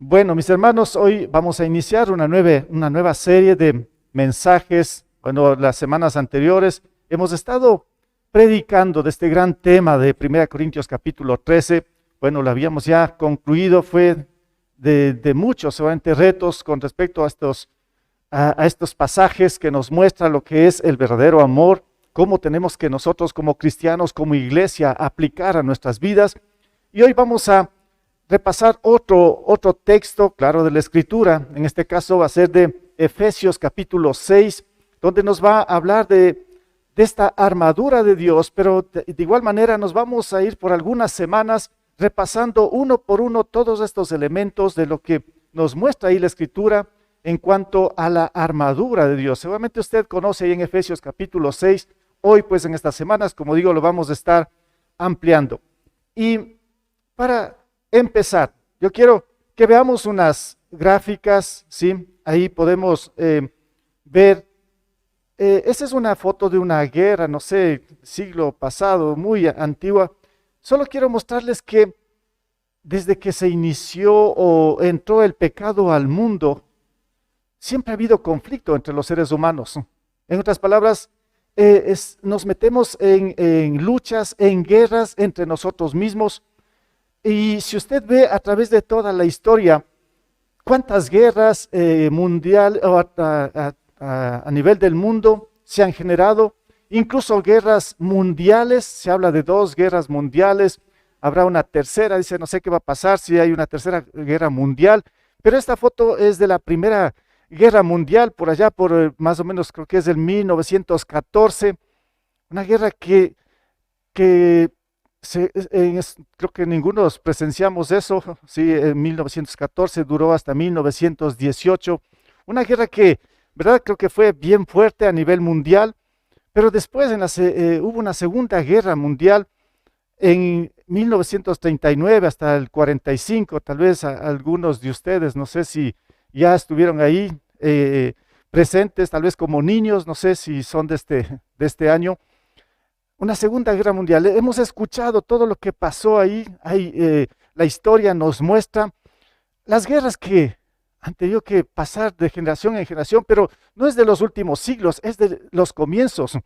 Bueno, mis hermanos, hoy vamos a iniciar una nueva serie de mensajes. Bueno, las semanas anteriores hemos estado predicando de este gran tema de 1 Corintios capítulo 13. Bueno, lo habíamos ya concluido, fue de muchos, seguramente, retos con respecto a estos pasajes que nos muestran lo que es el verdadero amor, cómo tenemos que nosotros como cristianos, como iglesia, aplicar a nuestras vidas. Y hoy vamos a repasar otro texto, claro, de la Escritura. En este caso va a ser de Efesios capítulo 6, donde nos va a hablar de esta armadura de Dios, pero de igual manera nos vamos a ir por algunas semanas repasando uno por uno todos estos elementos de lo que nos muestra ahí la Escritura en cuanto a la armadura de Dios. Seguramente usted conoce ahí en Efesios capítulo 6, hoy pues en estas semanas, como digo, lo vamos a estar ampliando. Y para empezar, yo quiero que veamos unas gráficas, ¿sí? Ahí podemos ver, esa es una foto de una guerra, no sé, siglo pasado, muy antigua. Solo quiero mostrarles que desde que se inició o entró el pecado al mundo, siempre ha habido conflicto entre los seres humanos. En otras palabras, nos metemos en luchas, en guerras entre nosotros mismos. Y si usted ve a través de toda la historia, cuántas guerras mundial o a nivel del mundo se han generado, incluso guerras mundiales, se habla de 2 guerras mundiales, habrá una tercera, dice, no sé qué va a pasar si hay una tercera guerra mundial, pero esta foto es de la Primera Guerra Mundial, por allá, por más o menos creo que es del 1914, una guerra que creo que ninguno presenciamos eso, sí, en 1914 duró hasta 1918, una guerra que, ¿verdad? Creo que fue bien fuerte a nivel mundial, pero después hubo una Segunda Guerra Mundial en 1939 hasta el 45, tal vez algunos de ustedes, no sé si ya estuvieron ahí presentes, tal vez como niños, no sé si son de este año. Una Segunda Guerra Mundial. Hemos escuchado todo lo que pasó ahí. La historia nos muestra las guerras que han tenido que pasar de generación en generación, pero no es de los últimos siglos, es de los comienzos.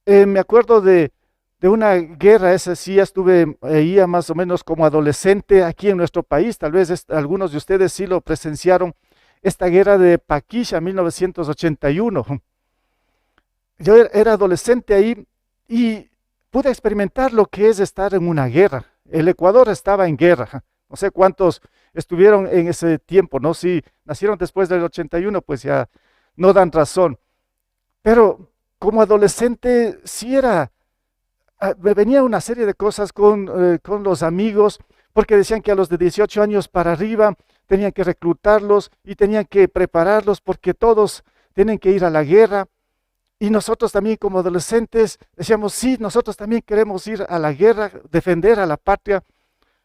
Me acuerdo de una guerra, esa sí, ya estuve ahí más o menos como adolescente aquí en nuestro país, tal vez algunos de ustedes sí lo presenciaron, esta guerra de Paquisha, 1981. Yo era adolescente ahí, y pude experimentar lo que es estar en una guerra. El Ecuador estaba en guerra. No sé cuántos estuvieron en ese tiempo, ¿no? Si nacieron después del 81, pues ya no dan razón. Pero como adolescente sí me venía una serie de cosas con los amigos, porque decían que a los de 18 años para arriba tenían que reclutarlos y tenían que prepararlos porque todos tienen que ir a la guerra. Y nosotros también como adolescentes decíamos, sí, nosotros también queremos ir a la guerra, defender a la patria.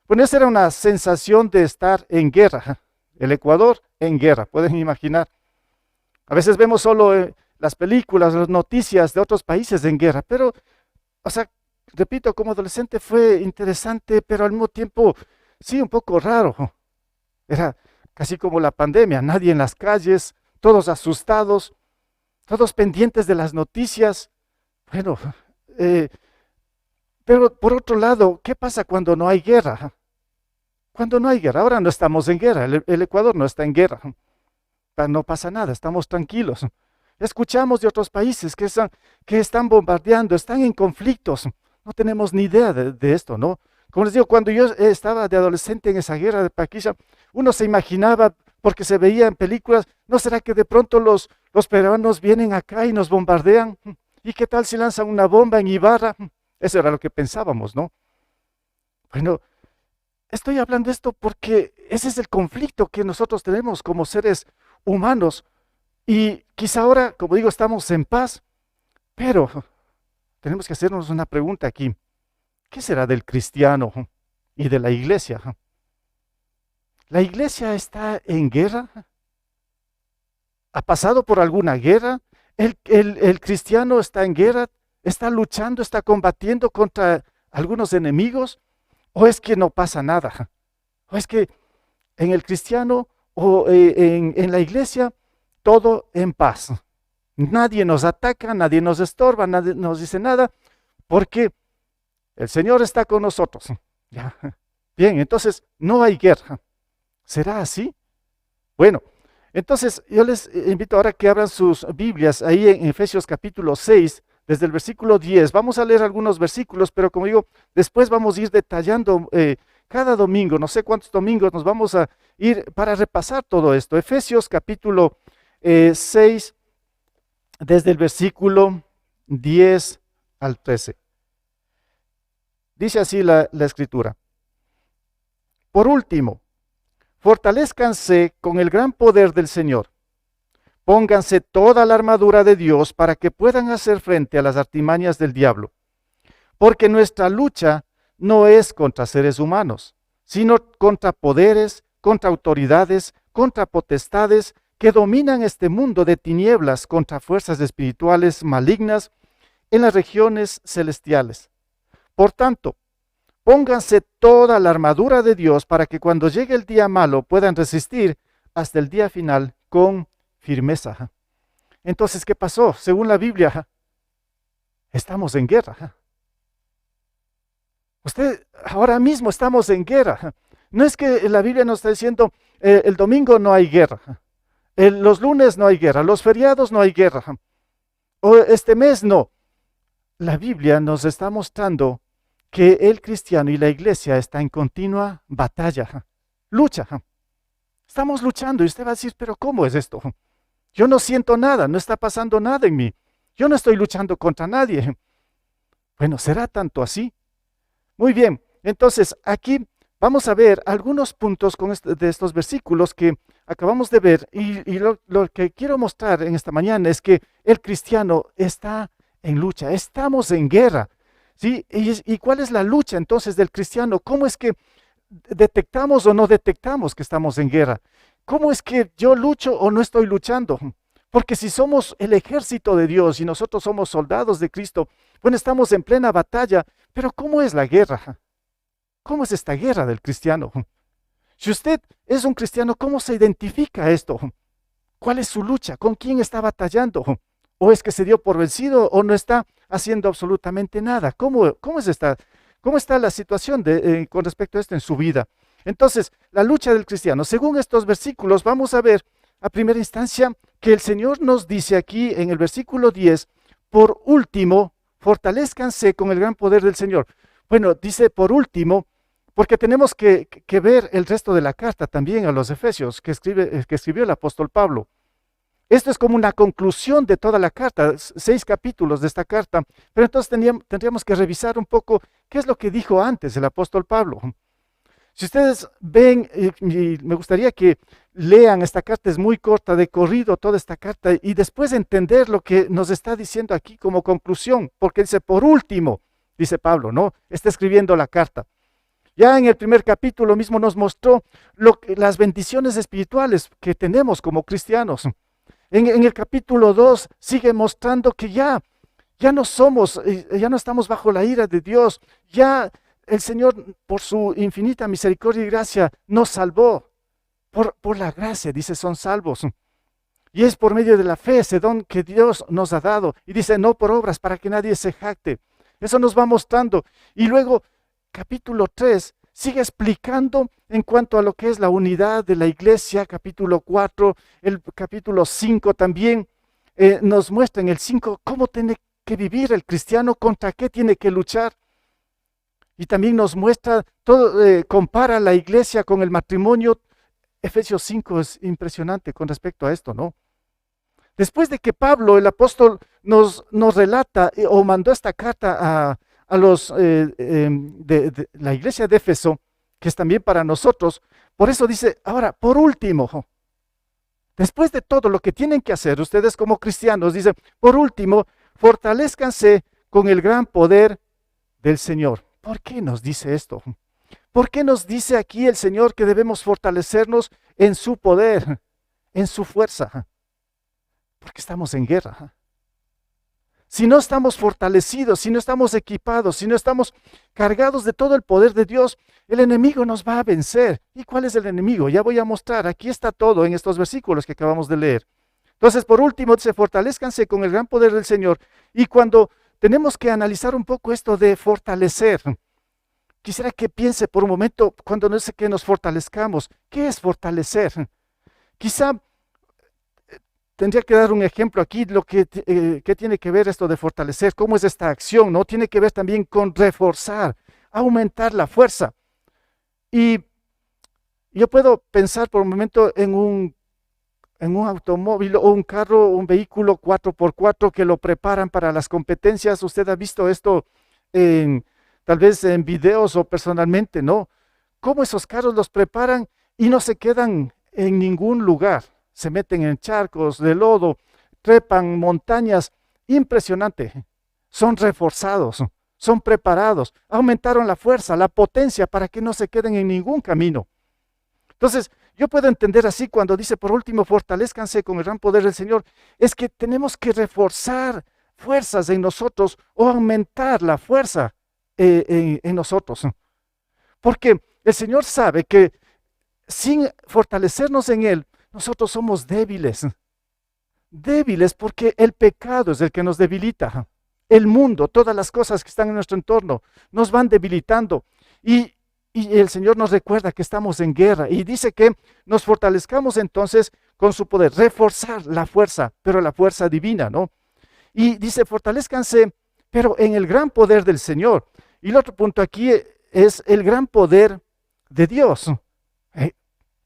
Bueno, esa era una sensación de estar en guerra. El Ecuador en guerra, pueden imaginar. A veces vemos solo las películas, las noticias de otros países en guerra, pero, o sea, repito, como adolescente fue interesante, pero al mismo tiempo, sí, un poco raro. Era casi como la pandemia, nadie en las calles, todos asustados, todos pendientes de las noticias. Bueno, pero por otro lado, ¿qué pasa cuando no hay guerra? Cuando no hay guerra, ahora no estamos en guerra, el Ecuador no está en guerra, no pasa nada, estamos tranquilos. Escuchamos de otros países que están bombardeando, están en conflictos, no tenemos ni idea de esto, ¿no? Como les digo, cuando yo estaba de adolescente en esa guerra de Paquisha, uno se imaginaba, porque se veía en películas, ¿no será que de pronto los peruanos vienen acá y nos bombardean? ¿Y qué tal si lanzan una bomba en Ibarra? Eso era lo que pensábamos, ¿no? Bueno, estoy hablando de esto porque ese es el conflicto que nosotros tenemos como seres humanos. Y quizá ahora, como digo, estamos en paz, pero tenemos que hacernos una pregunta aquí. ¿Qué será del cristiano y de la iglesia? ¿La iglesia está en guerra? ¿Ha pasado por alguna guerra? ¿El cristiano está en guerra? ¿Está luchando, está combatiendo contra algunos enemigos? ¿O es que no pasa nada? ¿O es que en el cristiano o en la iglesia, todo en paz. Nadie nos ataca, nadie nos estorba, nadie nos dice nada, porque el Señor está con nosotros. Ya. Bien, entonces no hay guerra. ¿Será así? Bueno, entonces yo les invito ahora que abran sus Biblias ahí en Efesios capítulo 6, desde el versículo 10. Vamos a leer algunos versículos, pero como digo, después vamos a ir detallando cada domingo, no sé cuántos domingos nos vamos a ir para repasar todo esto. Efesios capítulo 6, desde el versículo 10 al 13. Dice así la escritura. Por último, fortalézcanse con el gran poder del Señor. Pónganse toda la armadura de Dios para que puedan hacer frente a las artimañas del diablo. Porque nuestra lucha no es contra seres humanos, sino contra poderes, contra autoridades, contra potestades que dominan este mundo de tinieblas, contra fuerzas espirituales malignas en las regiones celestiales. Por tanto, pónganse toda la armadura de Dios para que cuando llegue el día malo puedan resistir hasta el día final con firmeza. Entonces, ¿qué pasó? Según la Biblia, estamos en guerra. Ahora mismo estamos en guerra. No es que la Biblia nos está diciendo, el domingo no hay guerra, los lunes no hay guerra, los feriados no hay guerra, o este mes no. La Biblia nos está mostrando que el cristiano y la iglesia está en continua batalla, lucha. Estamos luchando y usted va a decir, pero ¿cómo es esto? Yo no siento nada, no está pasando nada en mí. Yo no estoy luchando contra nadie. Bueno, ¿será tanto así? Muy bien, entonces aquí vamos a ver algunos puntos de estos versículos que acabamos de ver y lo que quiero mostrar en esta mañana es que el cristiano está en lucha, estamos en guerra. ¿Sí? ¿Y cuál es la lucha entonces del cristiano? ¿Cómo es que detectamos o no detectamos que estamos en guerra? ¿Cómo es que yo lucho o no estoy luchando? Porque si somos el ejército de Dios y nosotros somos soldados de Cristo, bueno, estamos en plena batalla, pero ¿cómo es la guerra? ¿Cómo es esta guerra del cristiano? Si usted es un cristiano, ¿cómo se identifica esto? ¿Cuál es su lucha? ¿Con quién está batallando? ¿O es que se dio por vencido o no está haciendo absolutamente nada? ¿Cómo está la situación con respecto a esto en su vida? Entonces, la lucha del cristiano, según estos versículos, vamos a ver a primera instancia que el Señor nos dice aquí en el versículo 10, por último, fortalézcanse con el gran poder del Señor. Bueno, dice por último, porque tenemos que ver el resto de la carta también a los Efesios que escribió el apóstol Pablo. Esto es como una conclusión de toda la carta, 6 capítulos de esta carta, pero entonces tendríamos que revisar un poco qué es lo que dijo antes el apóstol Pablo. Si ustedes ven, y me gustaría que lean esta carta, es muy corta, de corrido toda esta carta, y después entender lo que nos está diciendo aquí como conclusión, porque dice, por último, dice Pablo, ¿no? Está escribiendo la carta. Ya en el primer capítulo mismo nos mostró las bendiciones espirituales que tenemos como cristianos. En el capítulo 2 sigue mostrando que ya no estamos bajo la ira de Dios, ya el Señor por su infinita misericordia y gracia nos salvó, por la gracia, dice, son salvos. Y es por medio de la fe, ese don que Dios nos ha dado. Y dice, no por obras, para que nadie se jacte. Eso nos va mostrando. Y luego, capítulo 3, sigue explicando en cuanto a lo que es la unidad de la iglesia. Capítulo 4, el capítulo 5 también nos muestra en el 5 cómo tiene que vivir el cristiano, contra qué tiene que luchar. Y también nos muestra, compara la iglesia con el matrimonio. Efesios 5 es impresionante con respecto a esto, ¿no? Después de que Pablo, el apóstol, nos relata o mandó esta carta a los de la iglesia de Éfeso, que es también para nosotros, por eso dice, ahora, por último, después de todo lo que tienen que hacer ustedes como cristianos, dice, por último, fortalézcanse con el gran poder del Señor. ¿Por qué nos dice esto? ¿Por qué nos dice aquí el Señor que debemos fortalecernos en su poder, en su fuerza? Porque estamos en guerra. Si no estamos fortalecidos, si no estamos equipados, si no estamos cargados de todo el poder de Dios, el enemigo nos va a vencer. ¿Y cuál es el enemigo? Ya voy a mostrar. Aquí está todo en estos versículos que acabamos de leer. Entonces, por último, dice, fortalezcanse con el gran poder del Señor. Y cuando tenemos que analizar un poco esto de fortalecer, quisiera que piense por un momento, cuando no sé que nos fortalezcamos, ¿qué es fortalecer? Quizá tendría que dar un ejemplo aquí, qué tiene que ver esto de fortalecer, cómo es esta acción, ¿no? Tiene que ver también con reforzar, aumentar la fuerza. Y yo puedo pensar por un momento en un automóvil o un carro, un vehículo 4x4 que lo preparan para las competencias. Usted ha visto esto tal vez en videos o personalmente, ¿no? Cómo esos carros los preparan y no se quedan en ningún lugar. Se meten en charcos de lodo, trepan montañas. Impresionante. Son reforzados, son preparados, aumentaron la fuerza, la potencia para que no se queden en ningún camino. Entonces, yo puedo entender así cuando dice, por último, fortalezcanse con el gran poder del Señor, es que tenemos que reforzar fuerzas en nosotros o aumentar la fuerza en nosotros. Porque el Señor sabe que sin fortalecernos en Él, nosotros somos débiles. Débiles porque el pecado es el que nos debilita. El mundo, todas las cosas que están en nuestro entorno, nos van debilitando. Y el Señor nos recuerda que estamos en guerra y dice que nos fortalezcamos entonces con su poder, reforzar la fuerza, pero la fuerza divina, ¿no? Y dice, fortalezcanse, pero en el gran poder del Señor. Y el otro punto aquí es el gran poder de Dios.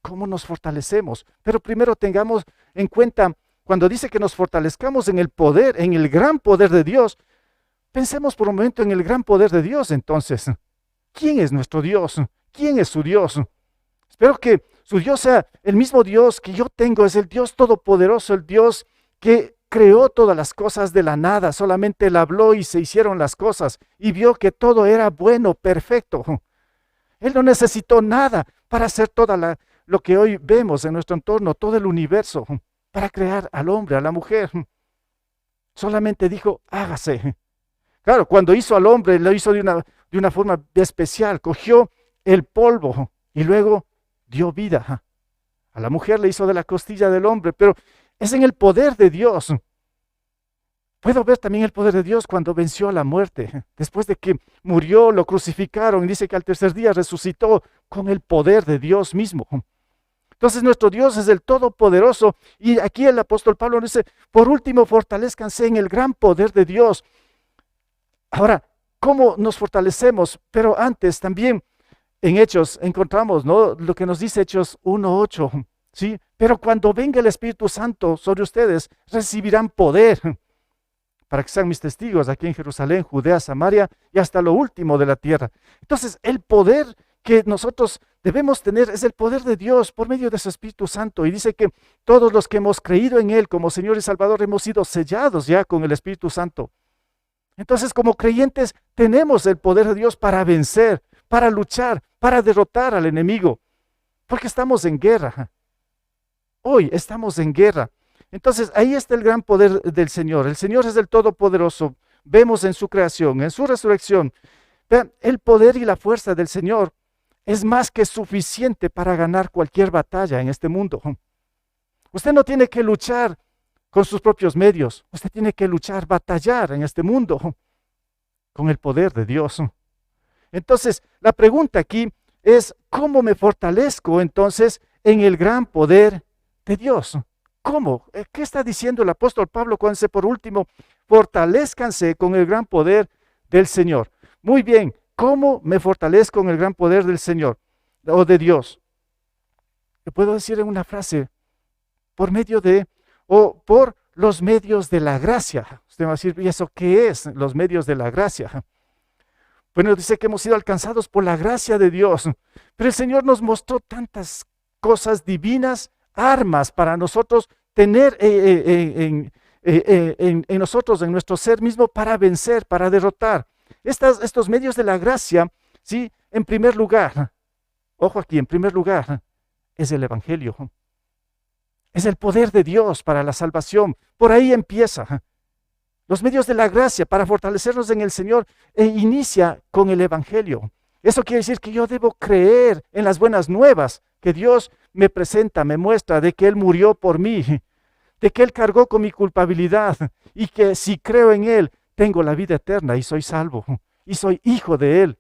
¿Cómo nos fortalecemos? Pero primero tengamos en cuenta, cuando dice que nos fortalezcamos en el poder, en el gran poder de Dios, pensemos por un momento en el gran poder de Dios entonces. ¿Quién es nuestro Dios? ¿Quién es su Dios? Espero que su Dios sea el mismo Dios que yo tengo, es el Dios todopoderoso, el Dios que creó todas las cosas de la nada, solamente Él habló y se hicieron las cosas y vio que todo era bueno, perfecto. Él no necesitó nada para hacer lo que hoy vemos en nuestro entorno, todo el universo, para crear al hombre, a la mujer. Solamente dijo, hágase. Claro, cuando hizo al hombre, lo hizo de una forma especial. Cogió el polvo y luego dio vida. A la mujer le hizo de la costilla del hombre, pero es en el poder de Dios. Puedo ver también el poder de Dios cuando venció a la muerte. Después de que murió, lo crucificaron y dice que al tercer día resucitó con el poder de Dios mismo. Entonces nuestro Dios es el Todopoderoso y aquí el apóstol Pablo dice, por último, fortalezcanse en el gran poder de Dios. Ahora, ¿cómo nos fortalecemos? Pero antes también en Hechos encontramos, ¿no?, lo que nos dice Hechos 1:8, ¿sí? Pero cuando venga el Espíritu Santo sobre ustedes, recibirán poder para que sean mis testigos aquí en Jerusalén, Judea, Samaria y hasta lo último de la tierra. Entonces, el poder que nosotros debemos tener es el poder de Dios por medio de su Espíritu Santo. Y dice que todos los que hemos creído en Él como Señor y Salvador hemos sido sellados ya con el Espíritu Santo. Entonces, como creyentes, tenemos el poder de Dios para vencer, para luchar, para derrotar al enemigo, porque estamos en guerra. Hoy estamos en guerra. Entonces, ahí está el gran poder del Señor. El Señor es el Todopoderoso. Vemos en su creación, en su resurrección. Vean, el poder y la fuerza del Señor es más que suficiente para ganar cualquier batalla en este mundo. Usted no tiene que luchar con sus propios medios. Usted tiene que luchar, batallar en este mundo con el poder de Dios. Entonces, la pregunta aquí es, ¿cómo me fortalezco entonces en el gran poder de Dios? ¿Cómo? ¿Qué está diciendo el apóstol Pablo cuando dice, por último, fortalezcanse con el gran poder del Señor? Muy bien, ¿cómo me fortalezco en el gran poder del Señor o de Dios? Le puedo decir en una frase, por medio de, o por los medios de la gracia. Usted va a decir, ¿y eso qué es? Los medios de la gracia. Bueno, dice que hemos sido alcanzados por la gracia de Dios, pero el Señor nos mostró tantas cosas divinas, armas para nosotros tener en nosotros, en nuestro ser mismo, para vencer, para derrotar. Estos medios de la gracia, ¿sí? En primer lugar, ojo aquí, en primer lugar, es el Evangelio. Es el poder de Dios para la salvación. Por ahí empieza. Los medios de la gracia para fortalecernos en el Señor inicia con el Evangelio. Eso quiere decir que yo debo creer en las buenas nuevas que Dios me presenta, me muestra de que Él murió por mí, de que Él cargó con mi culpabilidad y que si creo en Él, tengo la vida eterna y soy salvo y soy hijo de Él.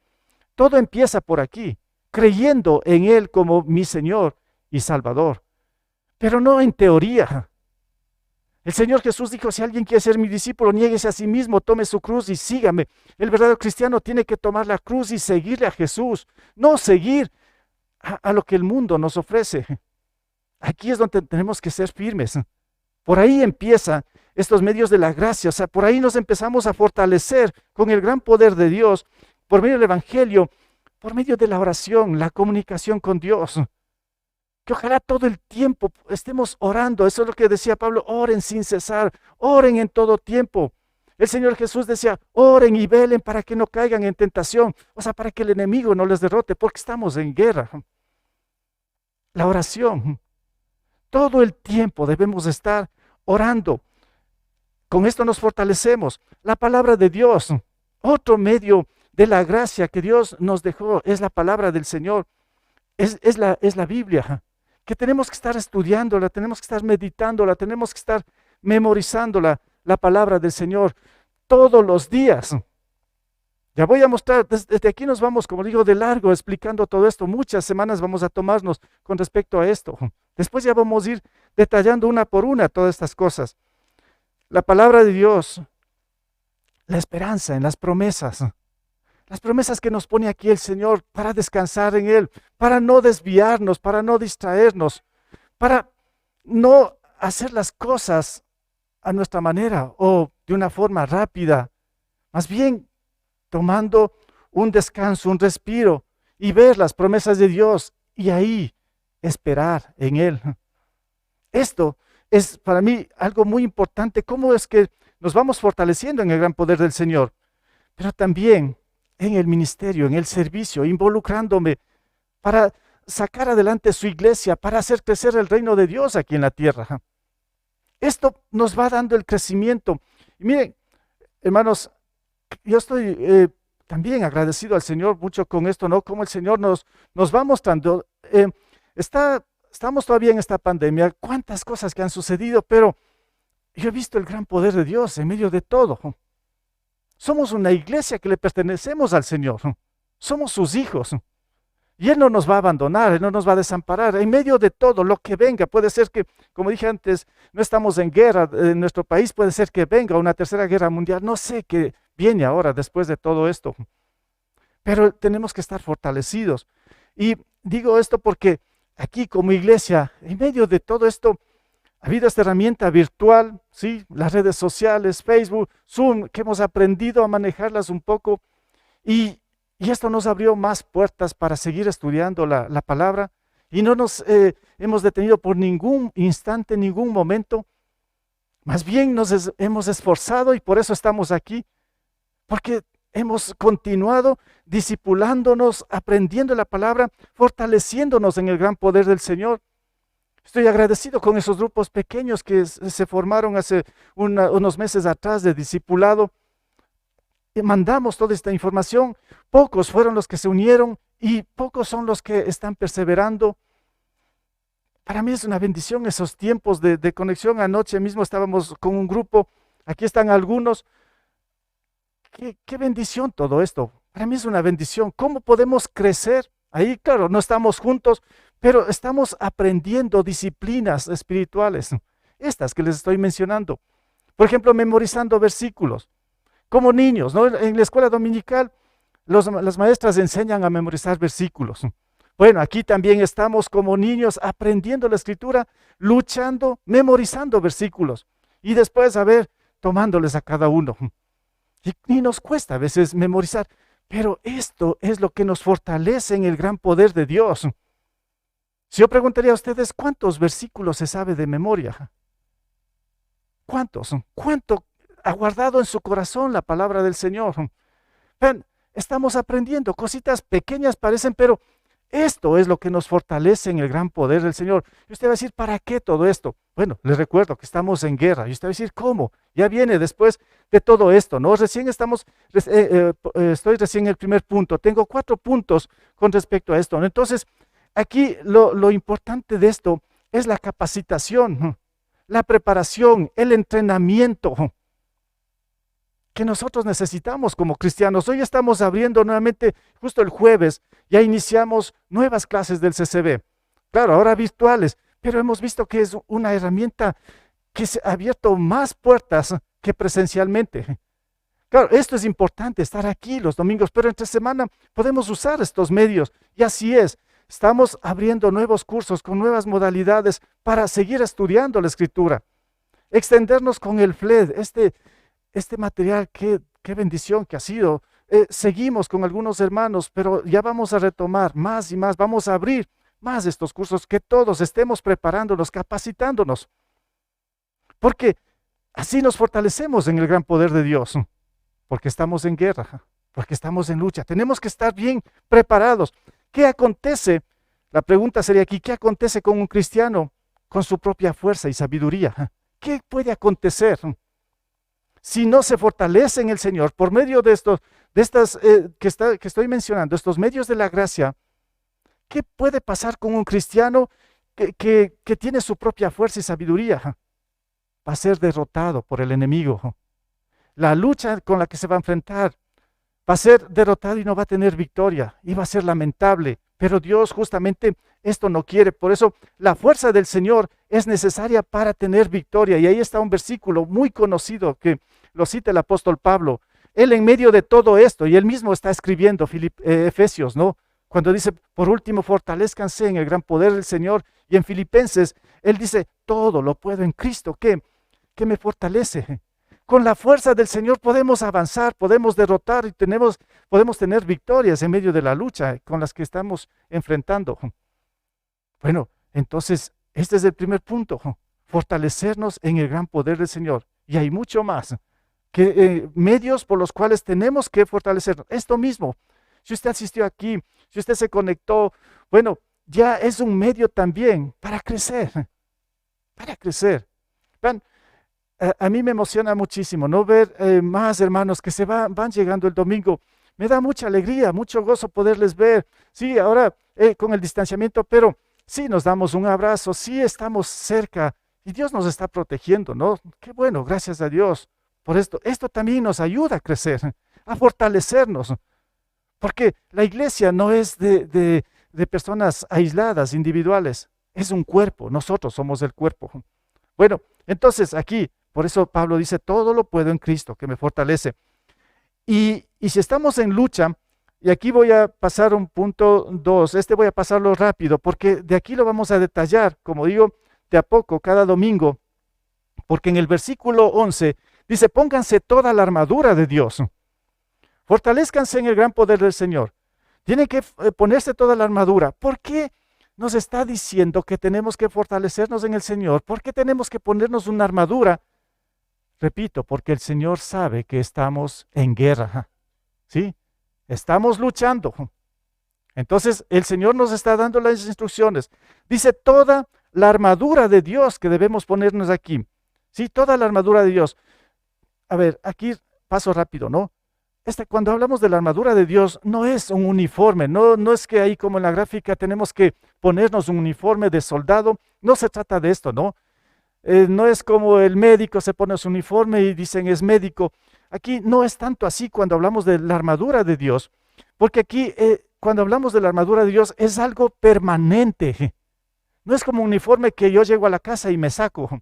Todo empieza por aquí, creyendo en Él como mi Señor y Salvador, pero no en teoría. El Señor Jesús dijo, si alguien quiere ser mi discípulo, niéguese a sí mismo, tome su cruz y sígame. El verdadero cristiano tiene que tomar la cruz y seguirle a Jesús, no seguir a lo que el mundo nos ofrece. Aquí es donde tenemos que ser firmes. Por ahí empiezan estos medios de la gracia, o sea, por ahí nos empezamos a fortalecer con el gran poder de Dios, por medio del Evangelio, por medio de la oración, la comunicación con Dios. Que ojalá todo el tiempo estemos orando. Eso es lo que decía Pablo, oren sin cesar, oren en todo tiempo. El Señor Jesús decía, oren y velen para que no caigan en tentación. O sea, para que el enemigo no les derrote, porque estamos en guerra. La oración. Todo el tiempo debemos estar orando. Con esto nos fortalecemos. La palabra de Dios, otro medio de la gracia que Dios nos dejó, es la palabra del Señor. Es la Biblia, que tenemos que estar estudiándola, tenemos que estar meditándola, tenemos que estar memorizándola, la palabra del Señor, todos los días. Ya voy a mostrar, desde aquí nos vamos, como digo, de largo explicando todo esto. Muchas semanas vamos a tomarnos con respecto a esto. Después ya vamos a ir detallando una por una todas estas cosas. La palabra de Dios, la esperanza en las promesas que nos pone aquí el Señor para descansar en Él, para no desviarnos, para no distraernos, para no hacer las cosas a nuestra manera o de una forma rápida, más bien tomando un descanso, un respiro y ver las promesas de Dios y ahí esperar en Él. Esto es para mí algo muy importante, cómo es que nos vamos fortaleciendo en el gran poder del Señor, pero también en el ministerio, en el servicio, involucrándome para sacar adelante su iglesia, para hacer crecer el reino de Dios aquí en la tierra. Esto nos va dando el crecimiento. Y miren, hermanos, yo estoy también agradecido al Señor mucho con esto, ¿no? Como el Señor nos va mostrando. Estamos todavía en esta pandemia, cuántas cosas que han sucedido, pero yo he visto el gran poder de Dios en medio de todo. Somos una iglesia que le pertenecemos al Señor. Somos sus hijos. Y Él no nos va a abandonar, Él no nos va a desamparar. En medio de todo lo que venga, puede ser que, como dije antes, no estamos en guerra en nuestro país, puede ser que venga una tercera guerra mundial. No sé qué viene ahora después de todo esto. Pero tenemos que estar fortalecidos. Y digo esto porque aquí como iglesia, en medio de todo esto, ha habido esta herramienta virtual, ¿sí? Las redes sociales, Facebook, Zoom, que hemos aprendido a manejarlas un poco y esto nos abrió más puertas para seguir estudiando la palabra y no nos hemos detenido por ningún instante, ningún momento. Más bien nos hemos esforzado y por eso estamos aquí, porque hemos continuado discipulándonos, aprendiendo la palabra, fortaleciéndonos en el gran poder del Señor. Estoy agradecido con esos grupos pequeños que se formaron hace unos meses atrás de discipulado. Y mandamos toda esta información. Pocos fueron los que se unieron y pocos son los que están perseverando. Para mí es una bendición esos tiempos de conexión. Anoche mismo estábamos con un grupo. Aquí están algunos. Qué bendición todo esto. Para mí es una bendición. ¿Cómo podemos crecer? Ahí, claro, no estamos juntos, pero estamos aprendiendo disciplinas espirituales, estas que les estoy mencionando. Por ejemplo, memorizando versículos, como niños, ¿no? En la escuela dominical, las maestras enseñan a memorizar versículos. Bueno, aquí también estamos como niños aprendiendo la escritura, luchando, memorizando versículos. Y después, a ver, tomándoles a cada uno. Y nos cuesta a veces memorizar, pero esto es lo que nos fortalece en el gran poder de Dios. Si yo preguntaría a ustedes, ¿cuántos versículos se sabe de memoria? ¿Cuántos? ¿Cuánto ha guardado en su corazón la palabra del Señor? Vean, estamos aprendiendo, cositas pequeñas parecen, pero esto es lo que nos fortalece en el gran poder del Señor. Y usted va a decir, ¿para qué todo esto? Bueno, les recuerdo que estamos en guerra. Y usted va a decir, ¿cómo? Ya viene después de todo esto, ¿no? Estoy recién en el primer punto. Tengo 4 puntos con respecto a esto, ¿no? Entonces, aquí lo importante de esto es la capacitación, la preparación, el entrenamiento que nosotros necesitamos como cristianos. Hoy estamos abriendo nuevamente, justo el jueves, ya iniciamos nuevas clases del CCB. Claro, ahora virtuales, pero hemos visto que es una herramienta que se ha abierto más puertas que presencialmente. Claro, esto es importante, estar aquí los domingos, pero entre semana podemos usar estos medios. Y así es, estamos abriendo nuevos cursos con nuevas modalidades para seguir estudiando la Escritura. Extendernos con el FLED, este material, qué bendición que ha sido. Seguimos con algunos hermanos, pero ya vamos a retomar más y más, vamos a abrir más de estos cursos, que todos estemos preparándonos, capacitándonos, porque así nos fortalecemos en el gran poder de Dios, porque estamos en guerra, porque estamos en lucha, tenemos que estar bien preparados. ¿Qué acontece? La pregunta sería aquí, ¿qué acontece con un cristiano con su propia fuerza y sabiduría? ¿Qué puede acontecer si no se fortalece en el Señor por medio de estas que estoy mencionando, estos medios de la gracia? ¿Qué puede pasar con un cristiano que tiene su propia fuerza y sabiduría? Va a ser derrotado por el enemigo. La lucha con la que se va a enfrentar va a ser derrotado y no va a tener victoria. Y va a ser lamentable. Pero Dios justamente esto no quiere. Por eso la fuerza del Señor es necesaria para tener victoria. Y ahí está un versículo muy conocido que lo cita el apóstol Pablo. Él en medio de todo esto, y él mismo está escribiendo Efesios, ¿no? Cuando dice, por último, fortalezcanse en el gran poder del Señor. Y en Filipenses, él dice, todo lo puedo en Cristo, que me fortalece. Con la fuerza del Señor podemos avanzar, podemos derrotar y podemos tener victorias en medio de la lucha con las que estamos enfrentando. Bueno, entonces, este es el primer punto, fortalecernos en el gran poder del Señor. Y hay mucho más, medios por los cuales tenemos que fortalecernos. Esto mismo, si usted asistió aquí, si usted se conectó, bueno, ya es un medio también para crecer, para crecer. Vean, a mí me emociona muchísimo, ¿no? Ver más hermanos que van llegando el domingo. Me da mucha alegría, mucho gozo poderles ver. Sí, ahora con el distanciamiento, pero sí nos damos un abrazo, sí estamos cerca y Dios nos está protegiendo, ¿no? Qué bueno, gracias a Dios por esto. Esto también nos ayuda a crecer, a fortalecernos, porque la iglesia no es de personas aisladas, individuales, es un cuerpo, nosotros somos el cuerpo. Bueno, entonces aquí, por eso Pablo dice, todo lo puedo en Cristo, que me fortalece. Y si estamos en lucha, y aquí voy a pasar un punto 2, voy a pasarlo rápido, porque de aquí lo vamos a detallar, como digo, de a poco, cada domingo, porque en el versículo 11 dice, pónganse toda la armadura de Dios, fortalezcanse en el gran poder del Señor. Tienen que ponerse toda la armadura. ¿Por qué nos está diciendo que tenemos que fortalecernos en el Señor? ¿Por qué tenemos que ponernos una armadura? Repito, porque el Señor sabe que estamos en guerra, ¿sí? Estamos luchando. Entonces, el Señor nos está dando las instrucciones. Dice toda la armadura de Dios que debemos ponernos aquí. Sí, toda la armadura de Dios. A ver, aquí paso rápido, ¿no? Cuando hablamos de la armadura de Dios, no es un uniforme, no es que ahí como en la gráfica tenemos que ponernos un uniforme de soldado. No se trata de esto, ¿no? No es como el médico se pone su uniforme y dicen es médico. Aquí no es tanto así cuando hablamos de la armadura de Dios, porque aquí cuando hablamos de la armadura de Dios es algo permanente. No es como un uniforme que yo llego a la casa y me saco.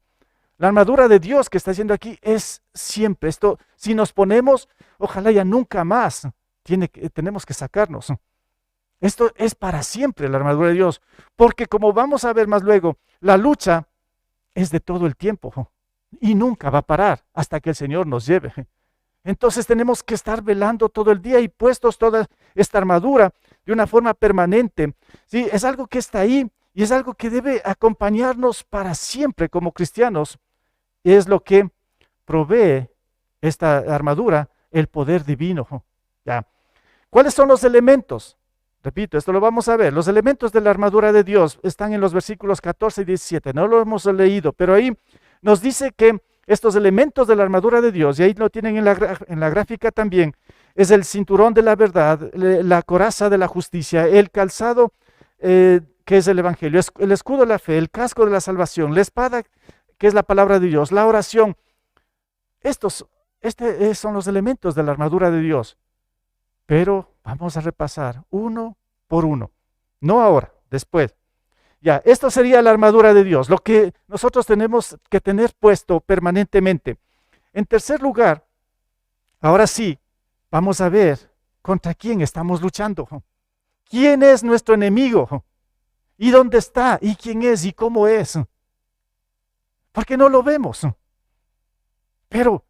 La armadura de Dios que está haciendo aquí es siempre. Esto, si nos ponemos, ojalá ya nunca más tenemos que sacarnos. Esto es para siempre la armadura de Dios, porque como vamos a ver más luego, la lucha es de todo el tiempo y nunca va a parar hasta que el Señor nos lleve. Entonces tenemos que estar velando todo el día y puestos toda esta armadura de una forma permanente. ¿Sí? Es algo que está ahí y es algo que debe acompañarnos para siempre como cristianos. Es lo que provee esta armadura, el poder divino. ¿Ya? ¿Cuáles son los elementos Repito, esto lo vamos a ver. Los elementos de la armadura de Dios están en los versículos 14 y 17. No lo hemos leído, pero ahí nos dice que estos elementos de la armadura de Dios, y ahí lo tienen en la gráfica también, es el cinturón de la verdad, la coraza de la justicia, el calzado que es el evangelio, el escudo de la fe, el casco de la salvación, la espada que es la palabra de Dios, la oración. Estos son los elementos de la armadura de Dios. Pero vamos a repasar uno por uno. No ahora, después. Ya, esto sería la armadura de Dios, lo que nosotros tenemos que tener puesto permanentemente. En tercer lugar, ahora sí, vamos a ver contra quién estamos luchando. ¿Quién es nuestro enemigo? ¿Y dónde está? ¿Y quién es? ¿Y cómo es? Porque no lo vemos. Pero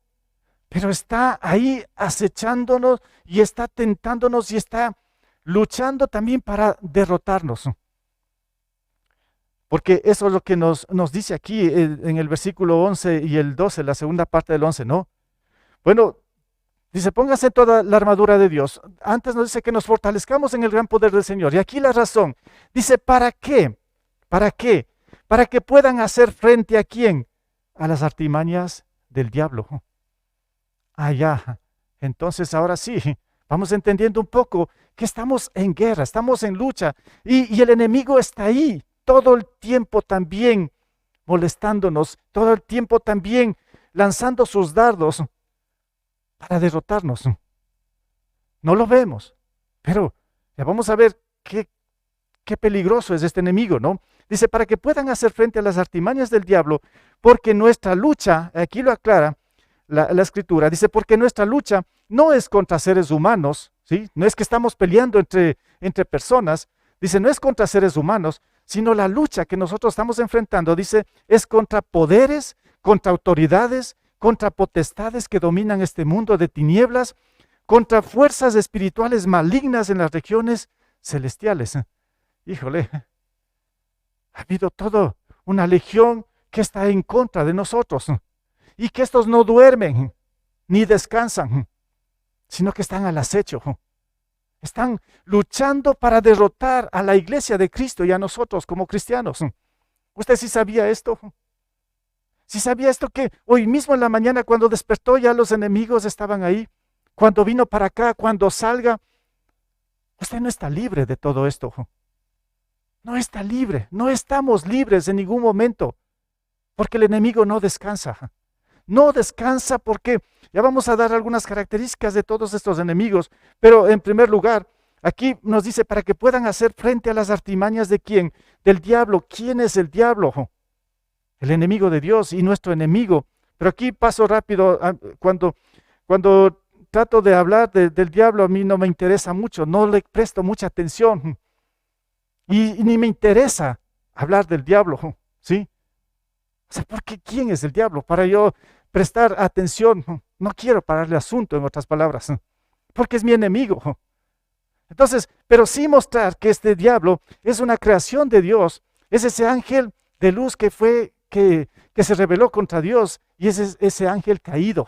está ahí acechándonos y está tentándonos y está luchando también para derrotarnos. Porque eso es lo que nos dice aquí en el versículo 11 y el 12, la segunda parte del 11, ¿no? Bueno, dice, póngase toda la armadura de Dios. Antes nos dice que nos fortalezcamos en el gran poder del Señor. Y aquí la razón. Dice, ¿para qué? ¿Para qué? Para que puedan hacer frente a quién? A las artimañas del diablo. Ya. Entonces ahora sí, vamos entendiendo un poco que estamos en guerra, estamos en lucha y el enemigo está ahí todo el tiempo también molestándonos, todo el tiempo también lanzando sus dardos para derrotarnos. No lo vemos, pero ya vamos a ver qué peligroso es este enemigo, ¿no? Dice, para que puedan hacer frente a las artimañas del diablo, porque nuestra lucha, aquí lo aclara la escritura, dice, porque nuestra lucha no es contra seres humanos, ¿sí? No es que estamos peleando entre personas, dice, no es contra seres humanos, sino la lucha que nosotros estamos enfrentando, dice, es contra poderes, contra autoridades, contra potestades que dominan este mundo de tinieblas, contra fuerzas espirituales malignas en las regiones celestiales. Híjole, ha habido toda una legión que está en contra de nosotros y que estos no duermen ni descansan, sino que están al acecho. Están luchando para derrotar a la iglesia de Cristo y a nosotros como cristianos. ¿Usted sí sabía esto? ¿Sí sabía esto que hoy mismo en la mañana cuando despertó ya los enemigos estaban ahí? Cuando vino para acá, cuando salga, usted no está libre de todo esto. No está libre, no estamos libres en ningún momento, porque el enemigo no descansa. No descansa porque, ya vamos a dar algunas características de todos estos enemigos, pero en primer lugar, aquí nos dice para que puedan hacer frente a las artimañas de quién, del diablo. ¿Quién es el diablo? El enemigo de Dios y nuestro enemigo. Pero aquí paso rápido, cuando trato de hablar del diablo a mí no me interesa mucho, no le presto mucha atención y ni me interesa hablar del diablo, ¿sí? O sea, ¿por qué quién es el diablo? Para yo prestar atención, no quiero pararle asunto, en otras palabras, porque es mi enemigo. Entonces, pero sí mostrar que este diablo es una creación de Dios, es ese ángel de luz que se rebeló contra Dios y es ese ángel caído.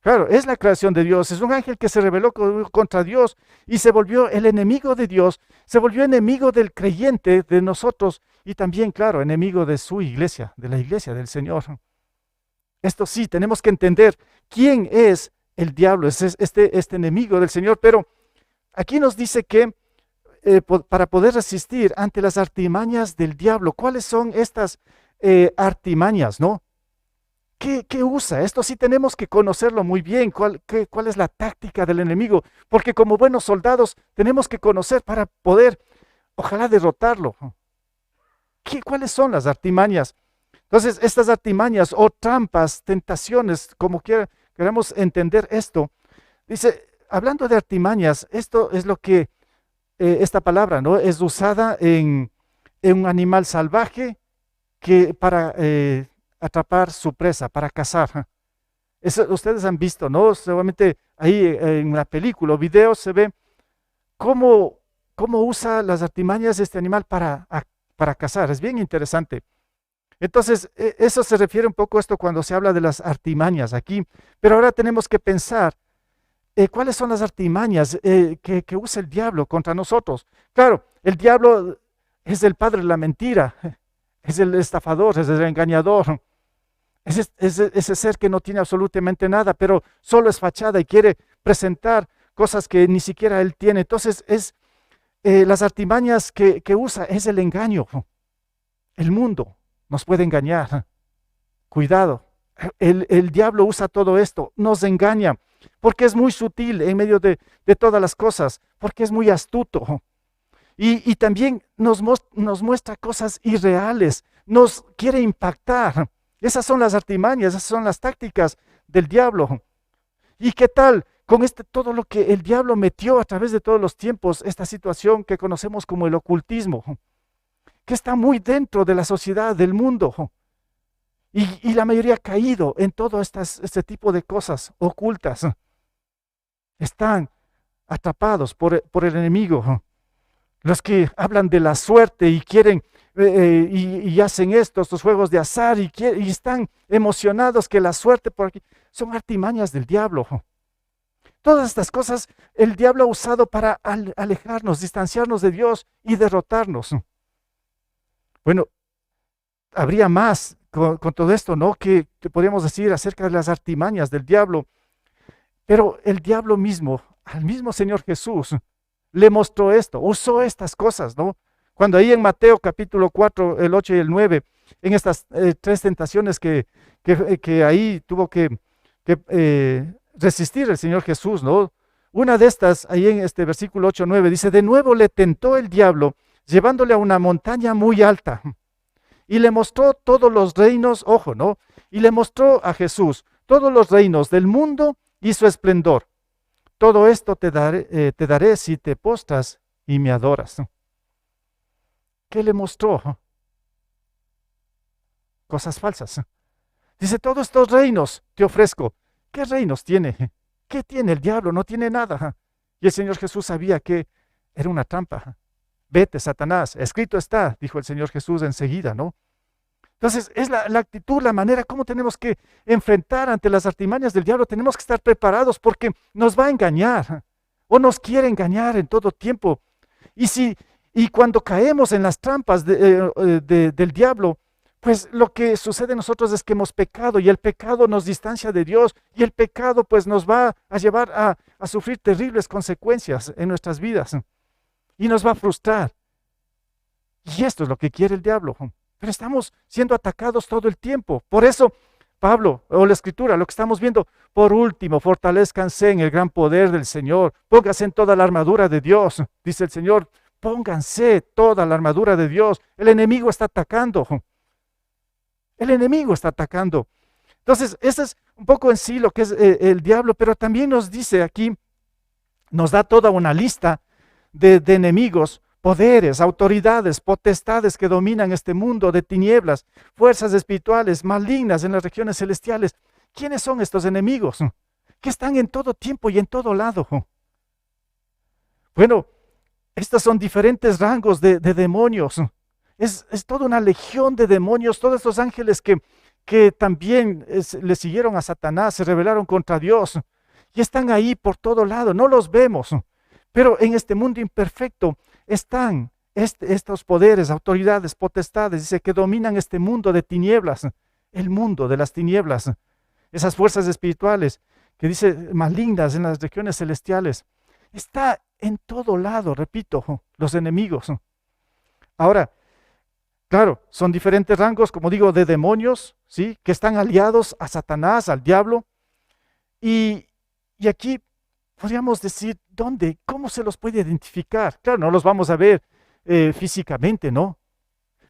Claro, es la creación de Dios, es un ángel que se rebeló contra Dios y se volvió el enemigo de Dios, se volvió enemigo del creyente, de nosotros, y también, claro, enemigo de su iglesia, de la iglesia del Señor. Esto sí, tenemos que entender quién es el diablo, es este enemigo del Señor, pero aquí nos dice que para poder resistir ante las artimañas del diablo, ¿cuáles son estas artimañas, no? ¿Qué usa? Esto sí tenemos que conocerlo muy bien, cuál es la táctica del enemigo, porque como buenos soldados tenemos que conocer para poder, ojalá, derrotarlo. ¿Cuáles son las artimañas? Entonces, estas artimañas o trampas, tentaciones, como queramos entender esto, dice, hablando de artimañas, esto es lo que esta palabra, ¿no? Es usada en un animal salvaje que para atrapar su presa, para cazar. Eso ustedes han visto, ¿no? Seguramente ahí en la película o video se ve cómo usa las artimañas de este animal para cazar. Es bien interesante. Entonces, eso se refiere un poco a esto cuando se habla de las artimañas aquí. Pero ahora tenemos que pensar ¿cuáles son las artimañas que usa el diablo contra nosotros? Claro, el diablo es el padre de la mentira, es el estafador, es el engañador, ese ser que no tiene absolutamente nada, pero solo es fachada y quiere presentar cosas que ni siquiera él tiene. Entonces, las artimañas que usa es el engaño. El mundo nos puede engañar. Cuidado, el diablo usa todo esto, nos engaña, porque es muy sutil en medio de todas las cosas, porque es muy astuto. Y también nos muestra cosas irreales, nos quiere impactar. Esas son las artimañas, esas son las tácticas del diablo. ¿Y qué tal con todo lo que el diablo metió a través de todos los tiempos, esta situación que conocemos como el ocultismo, que está muy dentro de la sociedad, del mundo? Y la mayoría ha caído en todo este tipo de cosas ocultas. Están atrapados por el enemigo. Los que hablan de la suerte y quieren y hacen estos juegos de azar y están emocionados que la suerte por aquí son artimañas del diablo. Todas estas cosas el diablo ha usado para alejarnos, distanciarnos de Dios y derrotarnos. Bueno, habría más con todo esto, ¿no? Que podríamos decir acerca de las artimañas del diablo. Pero el diablo mismo, al mismo Señor Jesús, le mostró esto, usó estas cosas, ¿no? Cuando ahí en Mateo capítulo 4, el 8 y el 9, en estas tres tentaciones que ahí tuvo que resistir el Señor Jesús, ¿no? Una de estas, ahí en este versículo 8, 9, dice, de nuevo le tentó el diablo, llevándole a una montaña muy alta, y le mostró todos los reinos, ojo, ¿no? Y le mostró a Jesús todos los reinos del mundo y su esplendor. Todo esto te daré si te postras y me adoras. ¿Qué le mostró? Cosas falsas. Dice, todos estos reinos te ofrezco. ¿Qué reinos tiene? ¿Qué tiene el diablo? No tiene nada. Y el Señor Jesús sabía que era una trampa. Vete, Satanás, escrito está, dijo el Señor Jesús enseguida, ¿no? Entonces, es la actitud, la manera como tenemos que enfrentar ante las artimañas del diablo. Tenemos que estar preparados porque nos va a engañar o nos quiere engañar en todo tiempo. Y cuando caemos en las trampas del diablo, pues lo que sucede en nosotros es que hemos pecado y el pecado nos distancia de Dios y el pecado pues nos va a llevar a sufrir terribles consecuencias en nuestras vidas y nos va a frustrar. Y esto es lo que quiere el diablo. Pero estamos siendo atacados todo el tiempo. Por eso, Pablo, o la Escritura, lo que estamos viendo, por último, fortalezcanse en el gran poder del Señor. Pónganse en toda la armadura de Dios, dice el Señor. Pónganse toda la armadura de Dios. El enemigo está atacando. El enemigo está atacando. Entonces, ese es un poco en sí lo que es el diablo, pero también nos dice aquí, nos da toda una lista de enemigos, poderes, autoridades, potestades que dominan este mundo de tinieblas, fuerzas espirituales malignas en las regiones celestiales. ¿Quiénes son estos enemigos? Que están en todo tiempo y en todo lado. Bueno, estos son diferentes rangos de demonios. Es toda una legión de demonios, todos estos ángeles que también le siguieron a Satanás, se rebelaron contra Dios y están ahí por todo lado, no los vemos. Pero en este mundo imperfecto están estos poderes, autoridades, potestades, dice, que dominan este mundo de tinieblas, el mundo de las tinieblas, esas fuerzas espirituales que dice malignas en las regiones celestiales. Está en todo lado, repito, los enemigos. Ahora, claro, son diferentes rangos, como digo, de demonios, ¿sí? Que están aliados a Satanás, al diablo. Y aquí podríamos decir, ¿dónde? ¿Cómo se los puede identificar? Claro, no los vamos a ver físicamente, ¿no?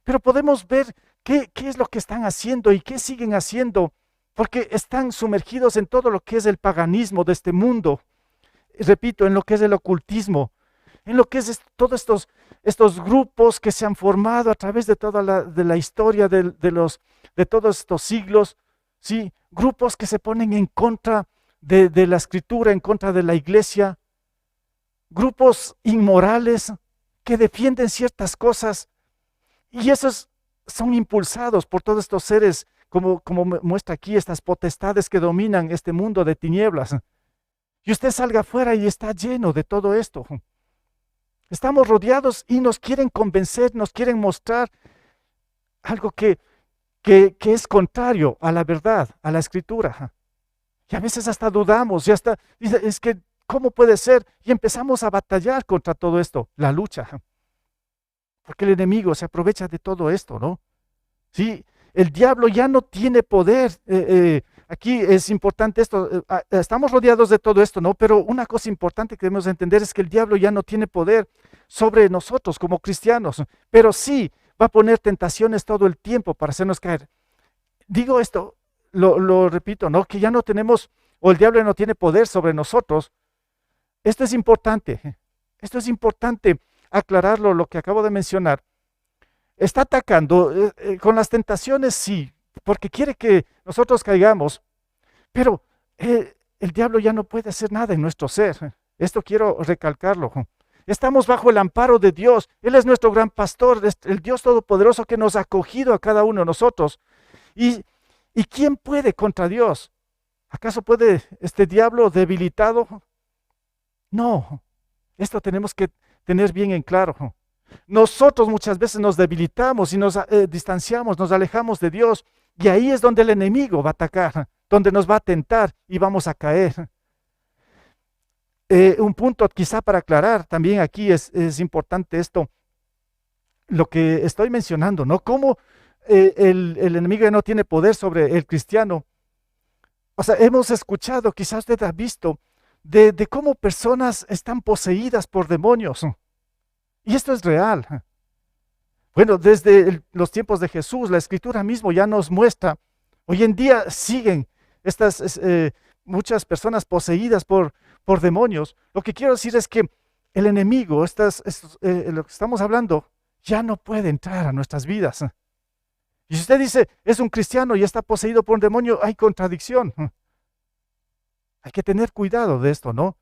Pero podemos ver qué es lo que están haciendo y qué siguen haciendo, porque están sumergidos en todo lo que es el paganismo de este mundo. Repito, en lo que es el ocultismo, en lo que es todos estos grupos que se han formado a través de toda la historia de todos estos siglos, ¿sí? Grupos que se ponen en contra de la Escritura, en contra de la iglesia, grupos inmorales que defienden ciertas cosas, y esos son impulsados por todos estos seres, como muestra aquí, estas potestades que dominan este mundo de tinieblas. Y usted salga afuera y está lleno de todo esto. Estamos rodeados y nos quieren convencer, nos quieren mostrar algo que es contrario a la verdad, a la escritura. Y a veces hasta dudamos, y hasta dice, es que, ¿cómo puede ser? Y empezamos a batallar contra todo esto, la lucha. Porque el enemigo se aprovecha de todo esto, ¿no? Sí, el diablo ya no tiene poder. Aquí es importante esto, estamos rodeados de todo esto, ¿no? Pero una cosa importante que debemos entender es que el diablo ya no tiene poder sobre nosotros como cristianos, pero sí va a poner tentaciones todo el tiempo para hacernos caer. Digo esto, lo repito, ¿no? Que ya no tenemos, o el diablo ya no tiene poder sobre nosotros. Esto es importante aclararlo, lo que acabo de mencionar. Está atacando con las tentaciones, sí, porque quiere que nosotros caigamos, pero el diablo ya no puede hacer nada en nuestro ser. Esto quiero recalcarlo. Estamos bajo el amparo de Dios. Él es nuestro gran pastor, el Dios todopoderoso que nos ha acogido a cada uno de nosotros. ¿Y quién puede contra Dios? ¿Acaso puede este diablo debilitado? No, esto tenemos que tener bien en claro. Nosotros muchas veces nos debilitamos y nos distanciamos, nos alejamos de Dios, y ahí es donde el enemigo va a atacar, donde nos va a tentar y vamos a caer. Un punto quizá para aclarar también aquí es importante esto, lo que estoy mencionando, ¿no? Cómo el enemigo ya no tiene poder sobre el cristiano. O sea, hemos escuchado, quizás usted ha visto, de cómo personas están poseídas por demonios. Y esto es real. Bueno, desde los tiempos de Jesús, la Escritura mismo ya nos muestra. Hoy en día siguen estas muchas personas poseídas por demonios. Lo que quiero decir es que el enemigo, lo que estamos hablando, ya no puede entrar a nuestras vidas. Y si usted dice, es un cristiano y está poseído por un demonio, hay contradicción. Hay que tener cuidado de esto, ¿no?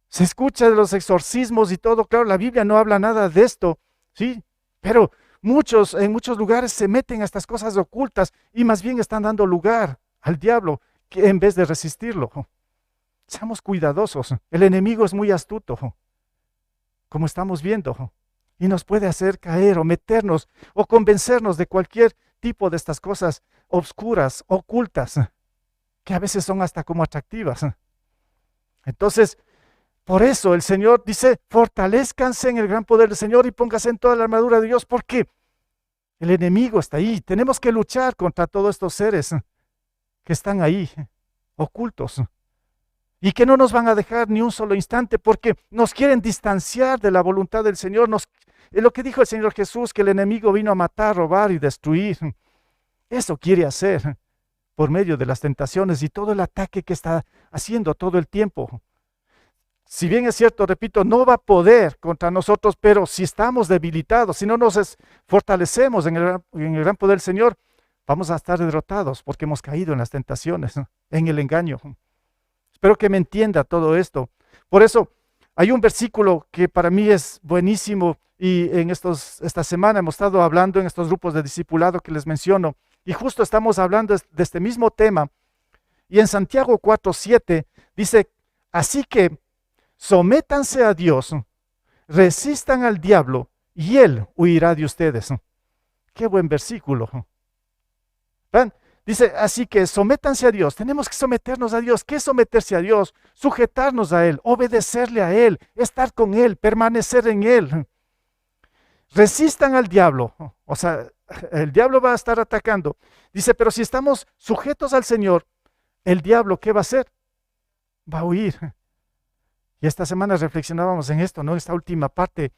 Se escucha de los exorcismos y todo, claro, la Biblia no habla nada de esto, ¿sí? Pero en muchos lugares se meten a estas cosas ocultas y más bien están dando lugar al diablo en vez de resistirlo. Seamos cuidadosos, el enemigo es muy astuto, como estamos viendo, y nos puede hacer caer o meternos o convencernos de cualquier tipo de estas cosas obscuras, ocultas, que a veces son hasta como atractivas. Entonces, por eso el Señor dice, fortalezcanse en el gran poder del Señor y pónganse en toda la armadura de Dios, porque el enemigo está ahí. Tenemos que luchar contra todos estos seres que están ahí, ocultos, y que no nos van a dejar ni un solo instante, porque nos quieren distanciar de la voluntad del Señor. Es lo que dijo el Señor Jesús, que el enemigo vino a matar, robar y destruir. Eso quiere hacer por medio de las tentaciones y todo el ataque que está haciendo todo el tiempo. Si bien es cierto, repito, no va a poder contra nosotros, pero si estamos debilitados, si no nos fortalecemos en el gran poder del Señor, vamos a estar derrotados porque hemos caído en las tentaciones, ¿no? En el engaño. Espero que me entienda todo esto. Por eso, hay un versículo que para mí es buenísimo y esta semana hemos estado hablando en estos grupos de discipulado que les menciono, y justo estamos hablando de este mismo tema. Y en Santiago 4:7 dice, así que sométanse a Dios, resistan al diablo y él huirá de ustedes. Qué buen versículo. ¿Ven? Dice, así que sométanse a Dios. Tenemos que someternos a Dios. ¿Qué es someterse a Dios? Sujetarnos a Él, obedecerle a Él, estar con Él, permanecer en Él. Resistan al diablo. O sea, el diablo va a estar atacando. Dice, pero si estamos sujetos al Señor, el diablo, ¿qué va a hacer? Va a huir. Y esta semana reflexionábamos en esto, ¿no? Esta última parte.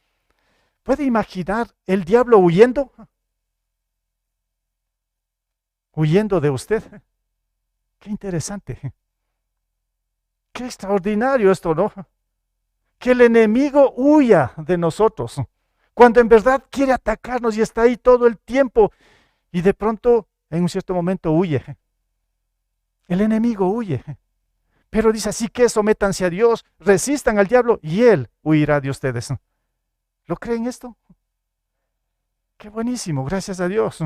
¿Puede imaginar el diablo huyendo? Huyendo de usted. Qué interesante. Qué extraordinario esto, ¿no? Que el enemigo huya de nosotros, cuando en verdad quiere atacarnos y está ahí todo el tiempo, y de pronto, en un cierto momento, huye. El enemigo huye. Pero dice, así que sométanse a Dios, resistan al diablo y él huirá de ustedes. ¿Lo creen esto? Qué buenísimo, gracias a Dios.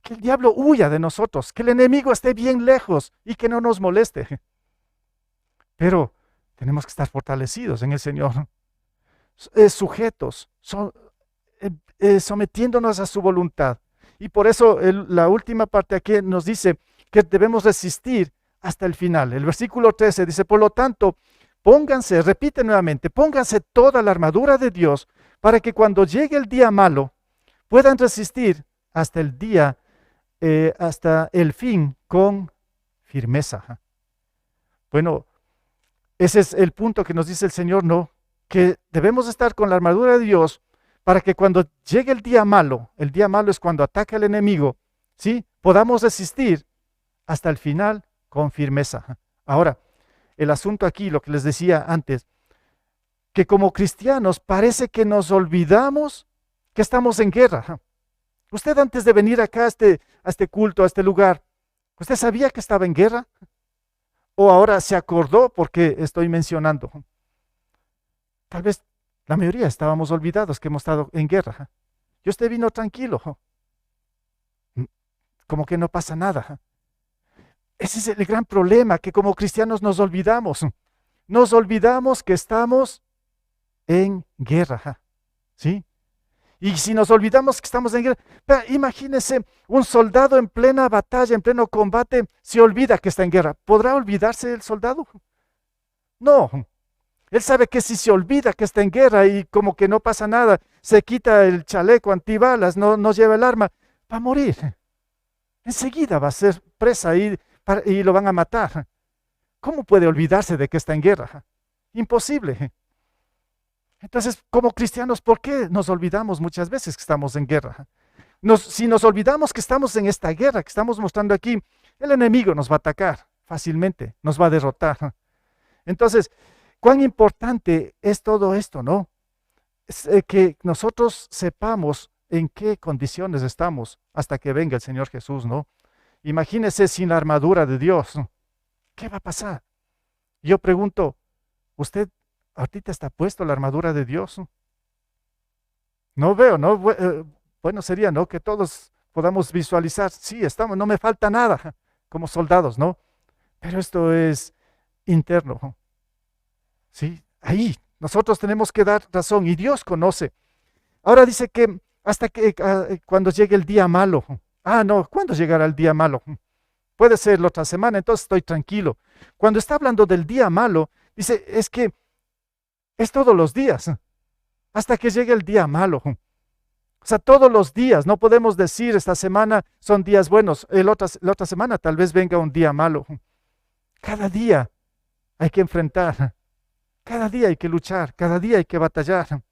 Que el diablo huya de nosotros, que el enemigo esté bien lejos y que no nos moleste. pero tenemos que estar fortalecidos en el Señor, sujetos, sometiéndonos a su voluntad. Y por eso la última parte aquí nos dice que debemos resistir hasta el final. El versículo 13 dice, por lo tanto, pónganse, repite nuevamente, pónganse toda la armadura de Dios para que cuando llegue el día malo puedan resistir hasta el día, hasta el fin con firmeza. Bueno, ese es el punto que nos dice el Señor, ¿no? Que debemos estar con la armadura de Dios para que cuando llegue el día malo es cuando ataca el enemigo, ¿sí? Podamos resistir hasta el final con firmeza. Ahora, el asunto aquí, lo que les decía antes, que como cristianos parece que nos olvidamos que estamos en guerra. Usted antes de venir acá a este culto, a este lugar, ¿usted sabía que estaba en guerra? ¿O ahora se acordó porque estoy mencionando? Tal vez la mayoría estábamos olvidados que hemos estado en guerra. Y usted vino tranquilo, como que no pasa nada. Ese es el gran problema, que como cristianos nos olvidamos. Nos olvidamos que estamos en guerra, ¿sí? Y si nos olvidamos que estamos en guerra, imagínese un soldado en plena batalla, en pleno combate, se olvida que está en guerra. ¿Podrá olvidarse el soldado? No. Él sabe que si se olvida que está en guerra y como que no pasa nada, se quita el chaleco antibalas, no lleva el arma, va a morir. Enseguida va a ser presa y lo van a matar. ¿Cómo puede olvidarse de que está en guerra? Imposible. Entonces, como cristianos, ¿por qué nos olvidamos muchas veces que estamos en guerra? Si nos olvidamos que estamos en esta guerra que estamos mostrando aquí, el enemigo nos va a atacar fácilmente, nos va a derrotar. Entonces, cuán importante es todo esto, ¿no? Es, que nosotros sepamos en qué condiciones estamos hasta que venga el Señor Jesús, ¿no? Imagínese sin la armadura de Dios, ¿qué va a pasar? Yo pregunto, ¿usted ahorita está puesto la armadura de Dios? No veo, ¿no? Bueno, sería, ¿no? Que todos podamos visualizar, sí, estamos, no me falta nada, como soldados, ¿no? Pero esto es interno, ¿sí? Ahí, nosotros tenemos que dar razón y Dios conoce. Ahora dice que hasta que cuando llegue el día malo. No, ¿cuándo llegará el día malo? Puede ser la otra semana, entonces estoy tranquilo. Cuando está hablando del día malo, dice, es que es todos los días, hasta que llegue el día malo. O sea, todos los días, no podemos decir esta semana son días buenos, la otra semana tal vez venga un día malo. Cada día hay que enfrentar, cada día hay que luchar, cada día hay que batallar.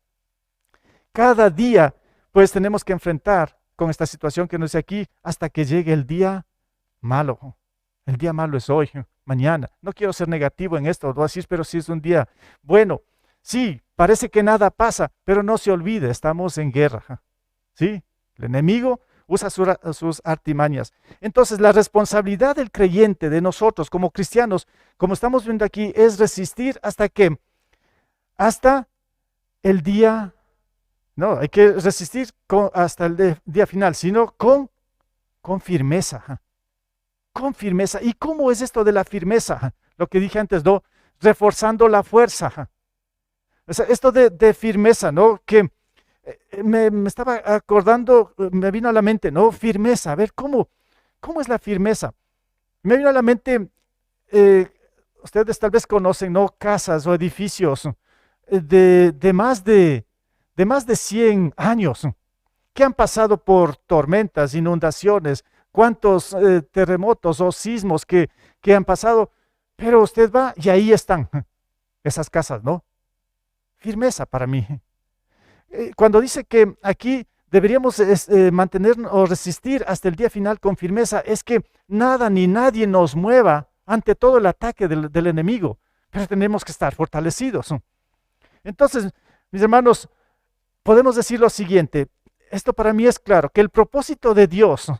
Cada día, pues tenemos que enfrentar con esta situación que nos dice aquí hasta que llegue el día malo. El día malo es hoy, mañana. No quiero ser negativo en esto, voy a decir, pero sí es un día bueno. Sí, parece que nada pasa, pero no se olvide, estamos en guerra. ¿Sí? El enemigo usa sus artimañas. Entonces, la responsabilidad del creyente, de nosotros como cristianos, como estamos viendo aquí, es resistir hasta el día. No, hay que resistir hasta el día final, sino con firmeza. Con firmeza. ¿Y cómo es esto de la firmeza? Lo que dije antes, ¿no? Reforzando la fuerza. O sea, esto de firmeza, ¿no? Que me estaba acordando, me vino a la mente, ¿no? Firmeza. A ver, ¿cómo es la firmeza? Me vino a la mente, ustedes tal vez conocen, ¿no? Casas o edificios de más de 100 años, que han pasado por tormentas, inundaciones, cuántos terremotos o sismos que han pasado, pero usted va y ahí están esas casas, ¿no? Firmeza para mí. Cuando dice que aquí deberíamos mantener o resistir hasta el día final con firmeza, es que nada ni nadie nos mueva ante todo el ataque del enemigo, pero tenemos que estar fortalecidos. Entonces, mis hermanos, podemos decir lo siguiente, esto para mí es claro, que el propósito de Dios,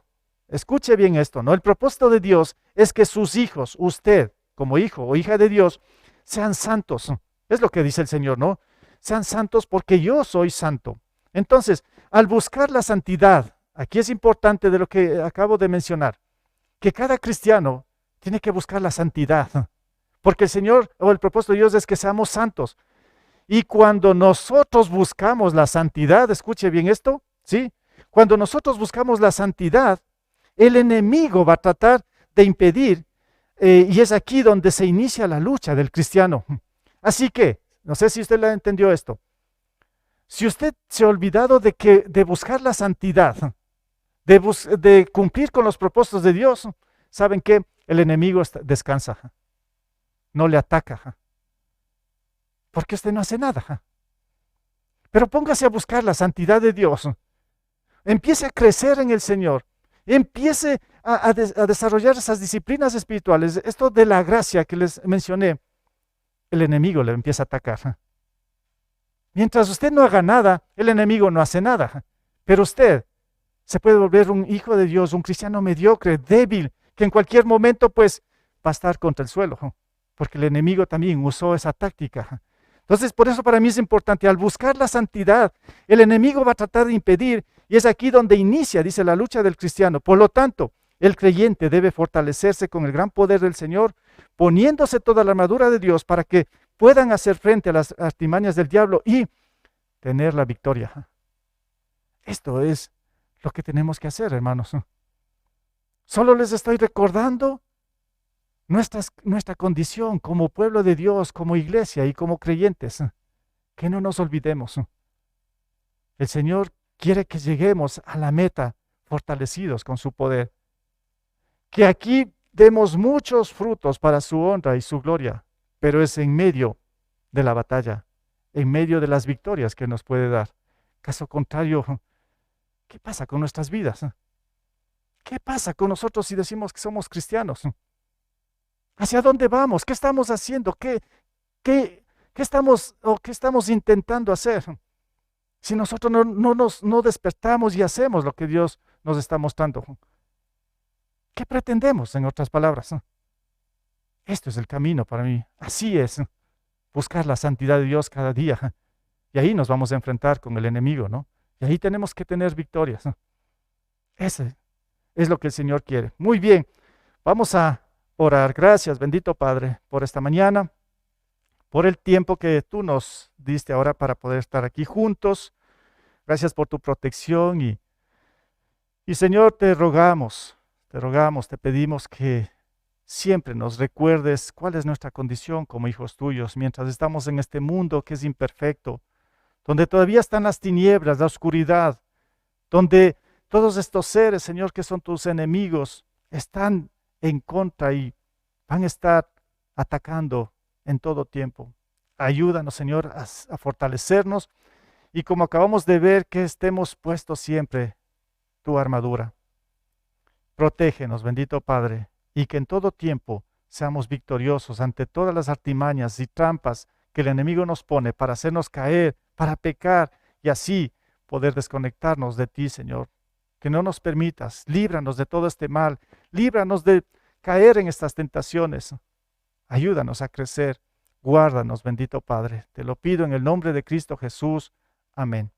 escuche bien esto, ¿no? El propósito de Dios es que sus hijos, usted como hijo o hija de Dios, sean santos. Es lo que dice el Señor, ¿no? Sean santos porque yo soy santo. Entonces, al buscar la santidad, aquí es importante de lo que acabo de mencionar, que cada cristiano tiene que buscar la santidad. porque el Señor o el propósito de Dios es que seamos santos. Y cuando nosotros buscamos la santidad, escuche bien esto, ¿sí? Cuando nosotros buscamos la santidad, el enemigo va a tratar de impedir, y es aquí donde se inicia la lucha del cristiano. Así que, no sé si usted la entendió esto, si usted se ha olvidado de buscar la santidad, de cumplir con los propósitos de Dios, ¿saben qué? El enemigo descansa, no le ataca, porque usted no hace nada. Pero póngase a buscar la santidad de Dios, empiece a crecer en el Señor, empiece a desarrollar esas disciplinas espirituales, esto de la gracia que les mencioné, el enemigo le empieza a atacar. Mientras usted no haga nada, el enemigo no hace nada, pero usted se puede volver un hijo de Dios, un cristiano mediocre, débil, que en cualquier momento pues va a estar contra el suelo, porque el enemigo también usó esa táctica. Entonces, por eso para mí es importante, al buscar la santidad, el enemigo va a tratar de impedir, y es aquí donde inicia, dice, la lucha del cristiano. Por lo tanto, el creyente debe fortalecerse con el gran poder del Señor, poniéndose toda la armadura de Dios para que puedan hacer frente a las artimañas del diablo y tener la victoria. Esto es lo que tenemos que hacer, hermanos. Solo les estoy recordando nuestra condición como pueblo de Dios, como iglesia y como creyentes. Que no nos olvidemos. El Señor quiere que lleguemos a la meta fortalecidos con su poder. Que aquí demos muchos frutos para su honra y su gloria, pero es en medio de la batalla, en medio de las victorias que nos puede dar. Caso contrario, ¿qué pasa con nuestras vidas? ¿Qué pasa con nosotros si decimos que somos cristianos? ¿Hacia dónde vamos? ¿Qué estamos haciendo? ¿Qué estamos intentando hacer? Si nosotros no despertamos y hacemos lo que Dios nos está mostrando. ¿Qué pretendemos, en otras palabras? Esto es el camino para mí. Así es. Buscar la santidad de Dios cada día. Y ahí nos vamos a enfrentar con el enemigo, ¿no? Y ahí tenemos que tener victorias. Ese es lo que el Señor quiere. Muy bien. Vamos a orar. Gracias, bendito Padre, por esta mañana, por el tiempo que tú nos diste ahora para poder estar aquí juntos. Gracias por tu protección y Señor, te rogamos, te pedimos que siempre nos recuerdes cuál es nuestra condición como hijos tuyos mientras estamos en este mundo que es imperfecto, donde todavía están las tinieblas, la oscuridad, donde todos estos seres, Señor, que son tus enemigos, están en contra y van a estar atacando en todo tiempo. Ayúdanos, Señor, a fortalecernos y como acabamos de ver, que estemos puestos siempre tu armadura. Protégenos, bendito Padre, y que en todo tiempo seamos victoriosos ante todas las artimañas y trampas que el enemigo nos pone para hacernos caer, para pecar y así poder desconectarnos de ti, Señor. Que no nos permitas, líbranos de todo este mal, líbranos de caer en estas tentaciones. Ayúdanos a crecer, guárdanos, bendito Padre. Te lo pido en el nombre de Cristo Jesús. Amén.